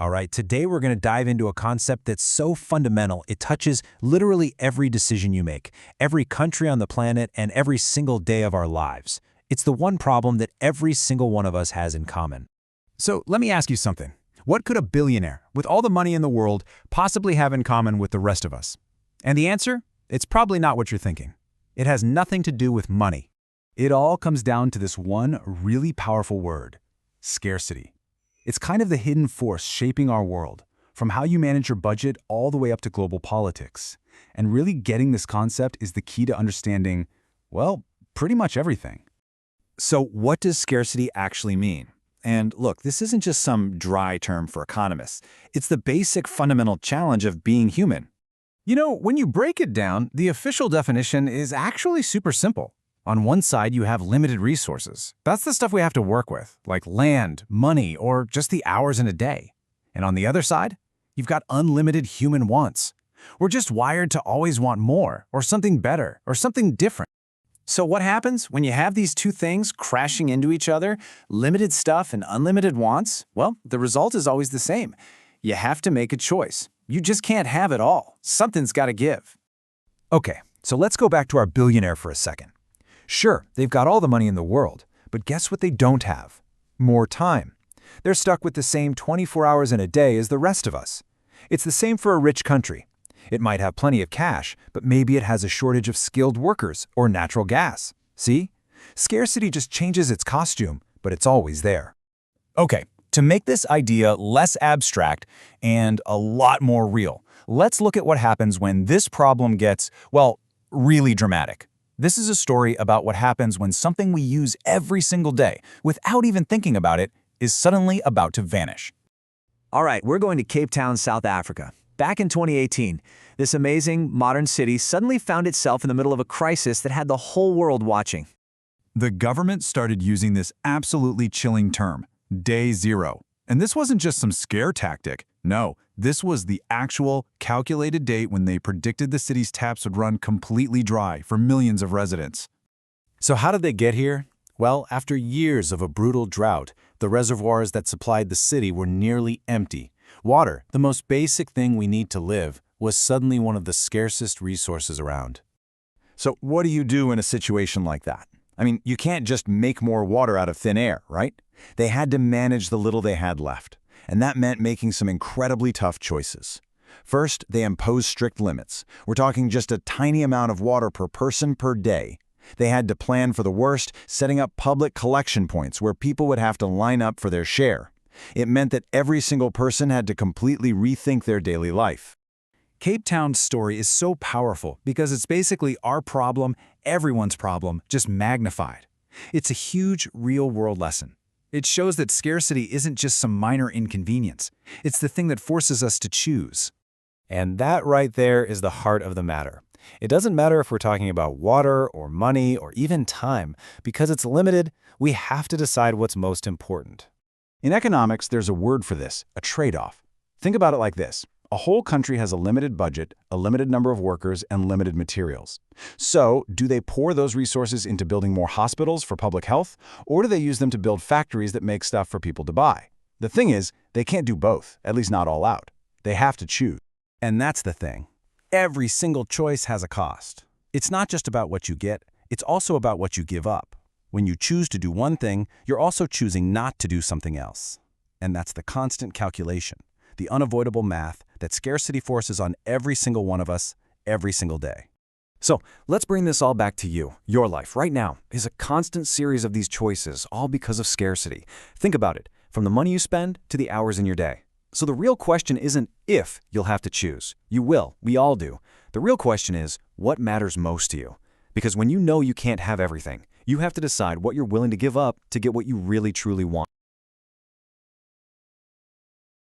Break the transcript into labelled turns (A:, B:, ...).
A: All right, today we're going to dive into a concept that's so fundamental, it touches literally every decision you make, every country on the planet, and every single day of our lives. It's the one problem that every single one of us has in common.
B: So let me ask you something. What could a billionaire, with all the money in the world, possibly have in common with the rest of us? And the answer? It's probably not what you're thinking. It has nothing to do with money. It all comes down to this one really powerful word: scarcity. It's kind of the hidden force shaping our world, from how you manage your budget all the way up to global politics. And really getting this concept is the key to understanding, well, pretty much everything.
C: So what does scarcity actually mean? And look, this isn't just some dry term for economists. It's the basic fundamental challenge of being human.
B: You know, when you break it down, the official definition is actually super simple. On one side, you have limited resources. That's the stuff we have to work with, like land, money, or just the hours in a day. And on the other side, you've got unlimited human wants. We're just wired to always want more, or something better, or something different.
C: So what happens when you have these two things crashing into each other, limited stuff and unlimited wants? Well, the result is always the same. You have to make a choice. You just can't have it all. Something's got to give.
A: Okay, so let's go back to our billionaire for a second. Sure, they've got all the money in the world, but guess what they don't have? More time. They're stuck with the same 24 hours in a day as the rest of us. It's the same for a rich country. It might have plenty of cash, but maybe it has a shortage of skilled workers or natural gas. See? Scarcity just changes its costume, but it's always there.
C: Okay, to make this idea less abstract and a lot more real, let's look at what happens when this problem gets, well, really dramatic. This is a story about what happens when something we use every single day, without even thinking about it, is suddenly about to vanish.
D: All right, we're going to Cape Town, South Africa. Back in 2018, this amazing, modern city suddenly found itself in the middle of a crisis that had the whole world watching.
B: The government started using this absolutely chilling term, Day Zero. And this wasn't just some scare tactic. No, this was the actual, calculated date when they predicted the city's taps would run completely dry for millions of residents.
C: So how did they get here? Well, after years of a brutal drought, the reservoirs that supplied the city were nearly empty. Water, the most basic thing we need to live, was suddenly one of the scarcest resources around. So what do you do in a situation like that? I mean, you can't just make more water out of thin air, right? They had to manage the little they had left. And that meant making some incredibly tough choices. First, they imposed strict limits. We're talking just a tiny amount of water per person per day. They had to plan for the worst, setting up public collection points where people would have to line up for their share. It meant that every single person had to completely rethink their daily life.
B: Cape Town's story is so powerful because it's basically our problem, everyone's problem, just magnified. It's a huge, real-world lesson. It shows that scarcity isn't just some minor inconvenience. It's the thing that forces us to choose.
C: And that right there is the heart of the matter. It doesn't matter if we're talking about water or money or even time. Because it's limited, we have to decide what's most important.
B: In economics, there's a word for this, a trade-off. Think about it like this. A whole country has a limited budget, a limited number of workers, and limited materials. So, do they pour those resources into building more hospitals for public health, or do they use them to build factories that make stuff for people to buy? The thing is, they can't do both, at least not all out. They have to choose.
A: And that's the thing. Every single choice has a cost. It's not just about what you get, it's also about what you give up. When you choose to do one thing, you're also choosing not to do something else. And that's the constant calculation, the unavoidable math that scarcity forces on every single one of us, every single day.
C: So let's bring this all back to you. Your life right now is a constant series of these choices, all because of scarcity. Think about it, from the money you spend to the hours in your day. So the real question isn't if you'll have to choose. You will. We all do. The real question is, what matters most to you? Because when you know you can't have everything, you have to decide what you're willing to give up to get what you really truly want.